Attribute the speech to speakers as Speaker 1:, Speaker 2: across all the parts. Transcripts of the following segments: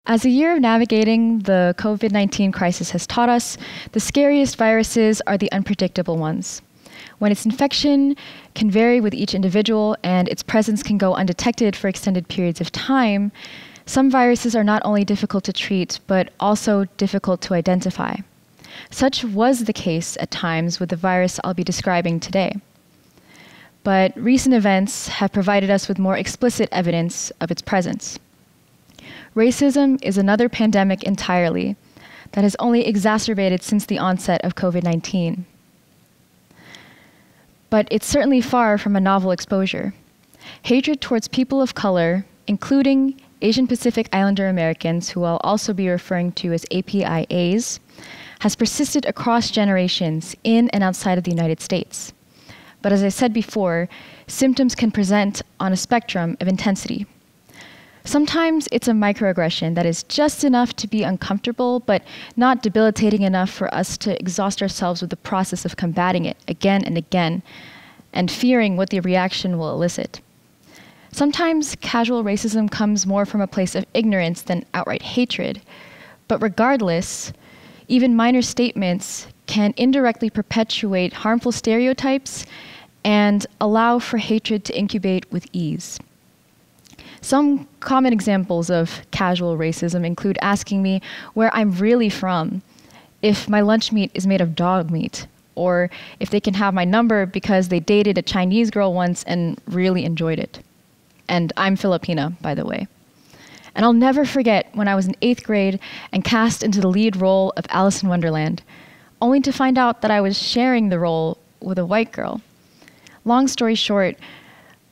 Speaker 1: As a year of navigating the COVID-19 crisis has taught us, the scariest viruses are the unpredictable ones. When its infection can vary with each individual and its presence can go undetected for extended periods of time, some viruses are not only difficult to treat, but also difficult to identify. Such was the case at times with the virus I'll be describing today. But recent events have provided us with more explicit evidence of its presence. Racism is another pandemic entirely that has only exacerbated since the onset of COVID-19. But it's certainly far from a novel exposure. Hatred towards people of color, including Asian Pacific Islander Americans, who I'll also be referring to as APIAs, has persisted across generations in and outside of the United States. But as I said before, symptoms can present on a spectrum of intensity. Sometimes it's a microaggression that is just enough to be uncomfortable, but not debilitating enough for us to exhaust ourselves with the process of combating it again and again, and fearing what the reaction will elicit. Sometimes casual racism comes more from a place of ignorance than outright hatred, but regardless, even minor statements can indirectly perpetuate harmful stereotypes and allow for hatred to incubate with ease. Some common examples of casual racism include asking me where I'm really from, if my lunch meat is made of dog meat, or if they can have my number because they dated a Chinese girl once and really enjoyed it. And I'm Filipina, by the way. And I'll never forget when I was in 8th grade and cast into the lead role of Alice in Wonderland, only to find out that I was sharing the role with a white girl. Long story short,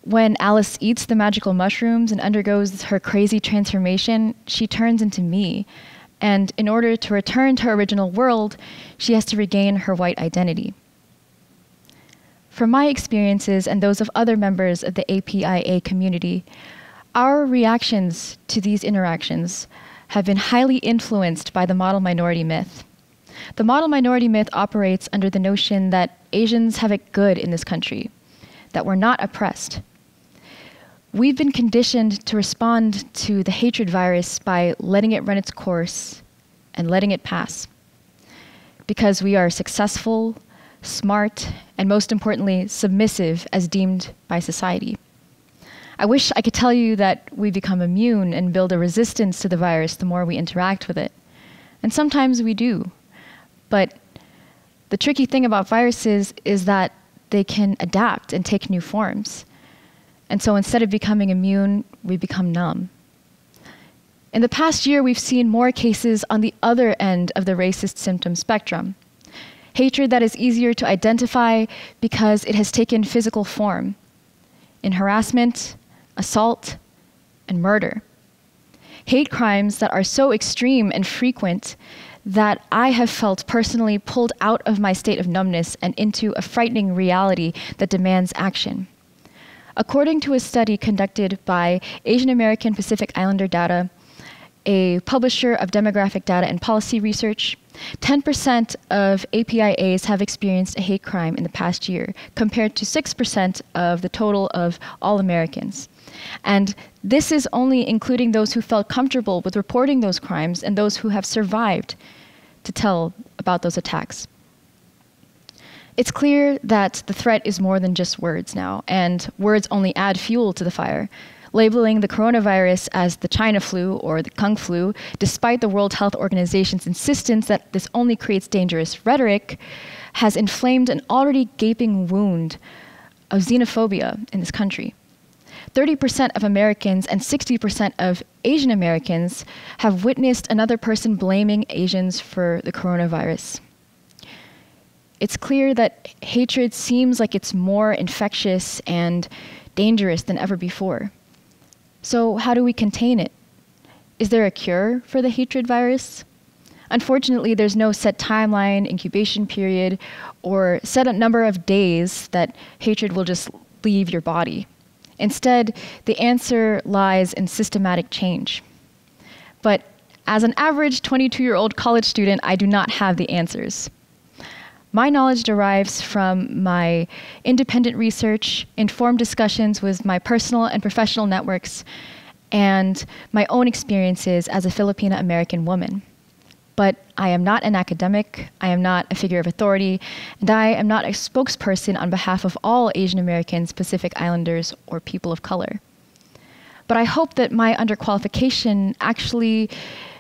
Speaker 1: when Alice eats the magical mushrooms and undergoes her crazy transformation, she turns into me. And in order to return to her original world, she has to regain her white identity. From my experiences and those of other members of the APIA community, our reactions to these interactions have been highly influenced by the model minority myth. The model minority myth operates under the notion that Asians have it good in this country, that we're not oppressed. We've been conditioned to respond to the hatred virus by letting it run its course and letting it pass. Because we are successful, smart, and most importantly, submissive as deemed by society. I wish I could tell you that we become immune and build a resistance to the virus the more we interact with it. And sometimes we do. But the tricky thing about viruses is that they can adapt and take new forms. And so instead of becoming immune, we become numb. In the past year, we've seen more cases on the other end of the racist symptom spectrum. Hatred that is easier to identify because it has taken physical form in harassment, assault, and murder. Hate crimes that are so extreme and frequent that I have felt personally pulled out of my state of numbness and into a frightening reality that demands action. According to a study conducted by Asian American Pacific Islander Data, a publisher of demographic data and policy research, 10% of APIAs have experienced a hate crime in the past year, compared to 6% of the total of all Americans. And this is only including those who felt comfortable with reporting those crimes and those who have survived to tell about those attacks. It's clear that the threat is more than just words now, and words only add fuel to the fire. Labeling the coronavirus as the China flu or the Kung flu, despite the World Health Organization's insistence that this only creates dangerous rhetoric, has inflamed an already gaping wound of xenophobia in this country. 30% of Americans and 60% of Asian Americans have witnessed another person blaming Asians for the coronavirus. It's clear that hatred seems like it's more infectious and dangerous than ever before. So how do we contain it? Is there a cure for the hatred virus? Unfortunately, there's no set timeline, incubation period, or set number of days that hatred will just leave your body. Instead, the answer lies in systematic change. But as an average 22-year-old college student, I do not have the answers. My knowledge derives from my independent research, informed discussions with my personal and professional networks, and my own experiences as a Filipina-American woman. But I am not an academic, I am not a figure of authority, and I am not a spokesperson on behalf of all Asian Americans, Pacific Islanders, or people of color. But I hope that my underqualification actually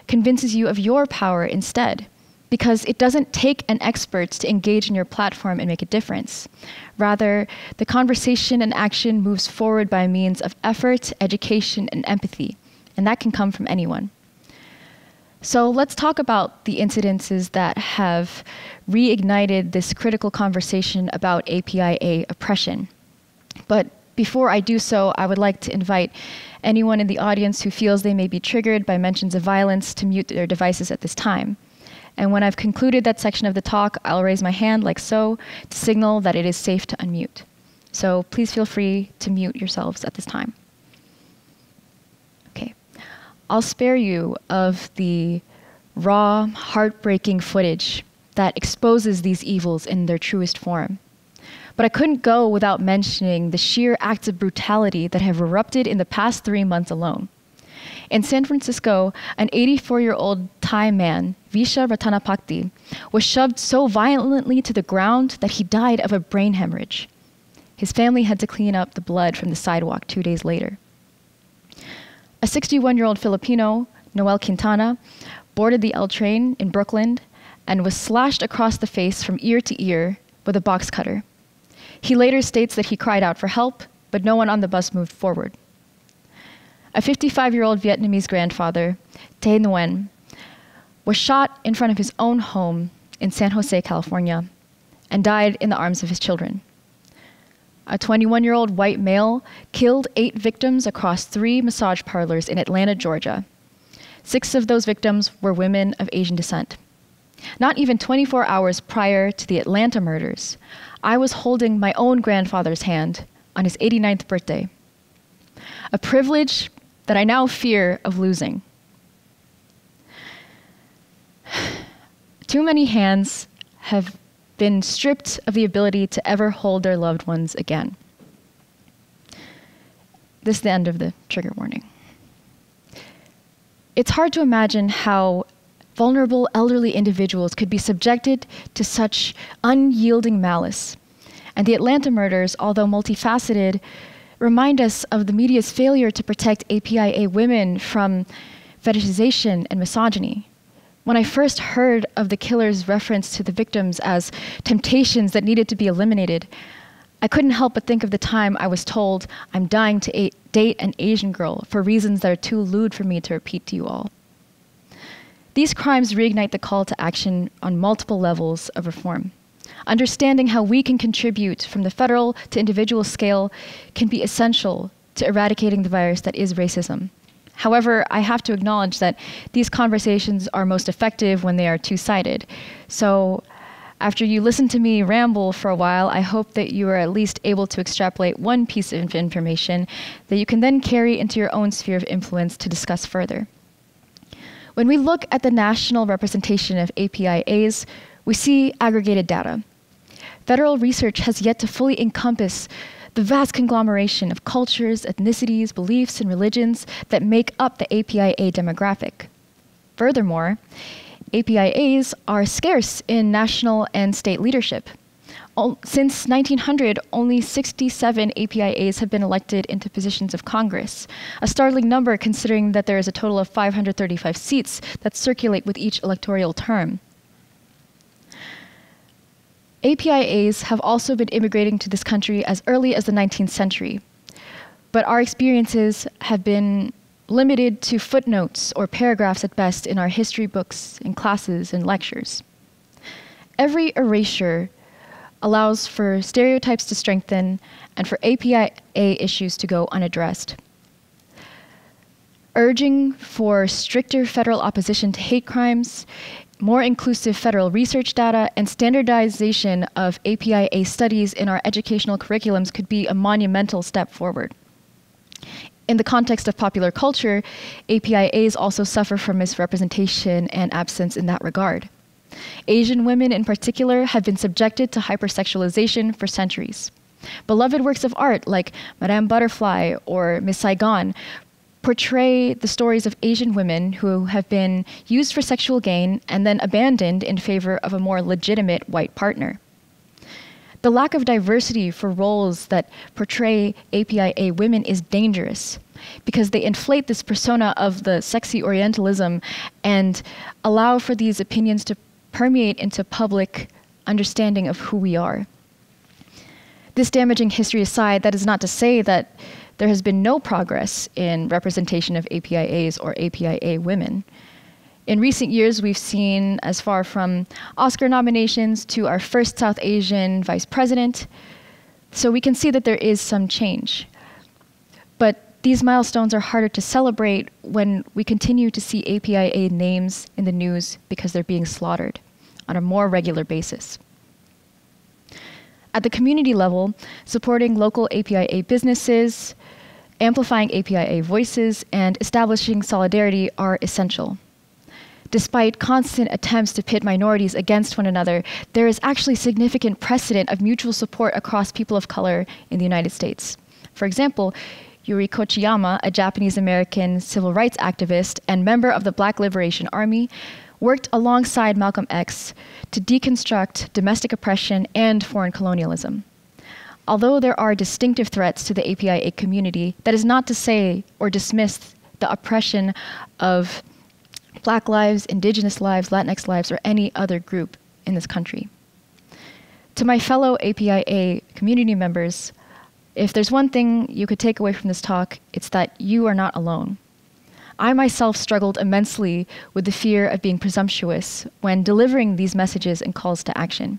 Speaker 1: convinces you of your power instead, because it doesn't take an expert to engage in your platform and make a difference. Rather, the conversation and action moves forward by means of effort, education, and empathy, and that can come from anyone. So let's talk about the incidences that have reignited this critical conversation about APIA oppression. But before I do so, I would like to invite anyone in the audience who feels they may be triggered by mentions of violence to mute their devices at this time. And when I've concluded that section of the talk, I'll raise my hand like so to signal that it is safe to unmute. So please feel free to mute yourselves at this time. Okay. I'll spare you of the raw, heartbreaking footage that exposes these evils in their truest form. But I couldn't go without mentioning the sheer acts of brutality that have erupted in the past 3 months alone. In San Francisco, an 84-year-old Thai man, Visha Ratanapakdi, was shoved so violently to the ground that he died of a brain hemorrhage. His family had to clean up the blood from the sidewalk 2 days later. A 61-year-old Filipino, Noel Quintana, boarded the L train in Brooklyn and was slashed across the face from ear to ear with a box cutter. He later states that he cried out for help, but no one on the bus moved forward. A 55-year-old Vietnamese grandfather, Tay Nguyen, was shot in front of his own home in San Jose, California, and died in the arms of his children. A 21-year-old white male killed 8 victims across 3 massage parlors in Atlanta, Georgia. 6 of those victims were women of Asian descent. Not even 24 hours prior to the Atlanta murders, I was holding my own grandfather's hand on his 89th birthday. A privilege that I now fear of losing. Too many hands have been stripped of the ability to ever hold their loved ones again. This is the end of the trigger warning. It's hard to imagine how vulnerable elderly individuals could be subjected to such unyielding malice. And the Atlanta murders, although multifaceted, remind us of the media's failure to protect APIA women from fetishization and misogyny. When I first heard of the killer's reference to the victims as temptations that needed to be eliminated, I couldn't help but think of the time I was told I'm dying to date an Asian girl for reasons that are too lewd for me to repeat to you all. These crimes reignite the call to action on multiple levels of reform. Understanding how we can contribute from the federal to individual scale can be essential to eradicating the virus that is racism. However, I have to acknowledge that these conversations are most effective when they are two-sided. So after you listen to me ramble for a while, I hope that you are at least able to extrapolate one piece of information that you can then carry into your own sphere of influence to discuss further. When we look at the national representation of APIAs, we see aggregated data. Federal research has yet to fully encompass the vast conglomeration of cultures, ethnicities, beliefs, and religions that make up the APIA demographic. Furthermore, APIAs are scarce in national and state leadership. Since 1900, only 67 APIAs have been elected into positions of Congress, a startling number considering that there is a total of 535 seats that circulate with each electoral term. APIAs have also been immigrating to this country as early as the 19th century, but our experiences have been limited to footnotes or paragraphs at best in our history books, in classes, and lectures. Every erasure allows for stereotypes to strengthen and for APIA issues to go unaddressed. Urging for stricter federal opposition to hate crimes, more inclusive federal research data, and standardization of APIA studies in our educational curriculums could be a monumental step forward. In the context of popular culture, APIAs also suffer from misrepresentation and absence in that regard. Asian women in particular have been subjected to hypersexualization for centuries. Beloved works of art like Madame Butterfly or Miss Saigon portray the stories of Asian women who have been used for sexual gain and then abandoned in favor of a more legitimate white partner. The lack of diversity for roles that portray APIA women is dangerous because they inflate this persona of the sexy Orientalism and allow for these opinions to permeate into public understanding of who we are. This damaging history aside, that is not to say that there has been no progress in representation of APIAs or APIA women. In recent years, we've seen as far from Oscar nominations to our first South Asian vice president, so we can see that there is some change. But these milestones are harder to celebrate when we continue to see APIA names in the news because they're being slaughtered on a more regular basis. At the community level, supporting local APIA businesses, amplifying APIA voices, and establishing solidarity are essential. Despite constant attempts to pit minorities against one another, there is actually significant precedent of mutual support across people of color in the United States. For example, Yuri Kochiyama, a Japanese-American civil rights activist and member of the Black Liberation Army, worked alongside Malcolm X to deconstruct domestic oppression and foreign colonialism. Although there are distinctive threats to the APIA community, that is not to say or dismiss the oppression of Black lives, Indigenous lives, Latinx lives, or any other group in this country. To my fellow APIA community members, if there's one thing you could take away from this talk, it's that you are not alone. I myself struggled immensely with the fear of being presumptuous when delivering these messages and calls to action.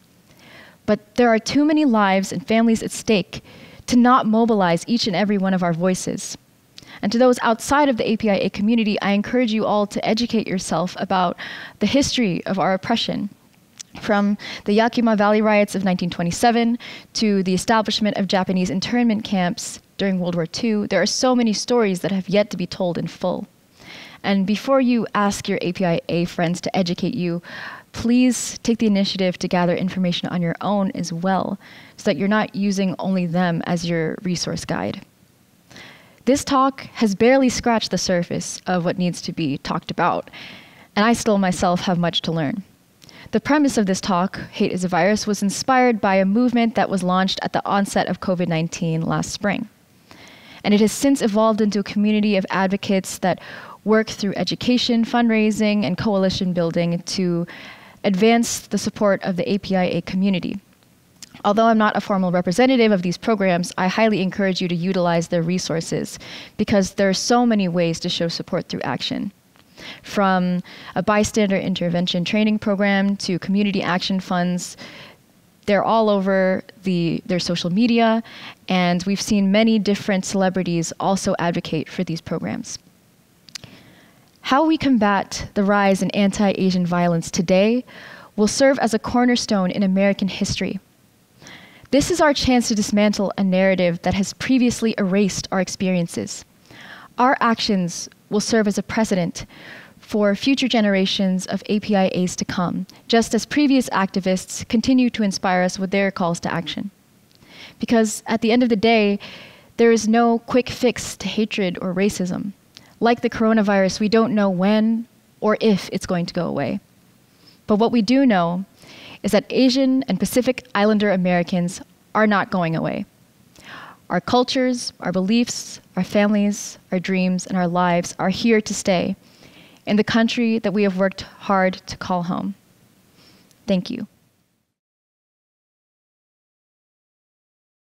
Speaker 1: But there are too many lives and families at stake to not mobilize each and every one of our voices. And to those outside of the APIA community, I encourage you all to educate yourself about the history of our oppression. From the Yakima Valley riots of 1927 to the establishment of Japanese internment camps during World War II, there are so many stories that have yet to be told in full. And before you ask your APIA friends to educate you, please take the initiative to gather information on your own as well, so that you're not using only them as your resource guide. This talk has barely scratched the surface of what needs to be talked about, and I still myself have much to learn. The premise of this talk, Hate is a Virus, was inspired by a movement that was launched at the onset of COVID-19 last spring. And it has since evolved into a community of advocates that work through education, fundraising, and coalition building to advance the support of the APIA community. Although I'm not a formal representative of these programs, I highly encourage you to utilize their resources because there are so many ways to show support through action. From a bystander intervention training program to community action funds, they're all over their social media, and we've seen many different celebrities also advocate for these programs. How we combat the rise in anti-Asian violence today will serve as a cornerstone in American history. This is our chance to dismantle a narrative that has previously erased our experiences. Our actions will serve as a precedent for future generations of APIAs to come, just as previous activists continue to inspire us with their calls to action. Because at the end of the day, there is no quick fix to hatred or racism. Like the coronavirus, we don't know when or if it's going to go away. But what we do know is that Asian and Pacific Islander Americans are not going away. Our cultures, our beliefs, our families, our dreams, and our lives are here to stay in the country that we have worked hard to call home. Thank you.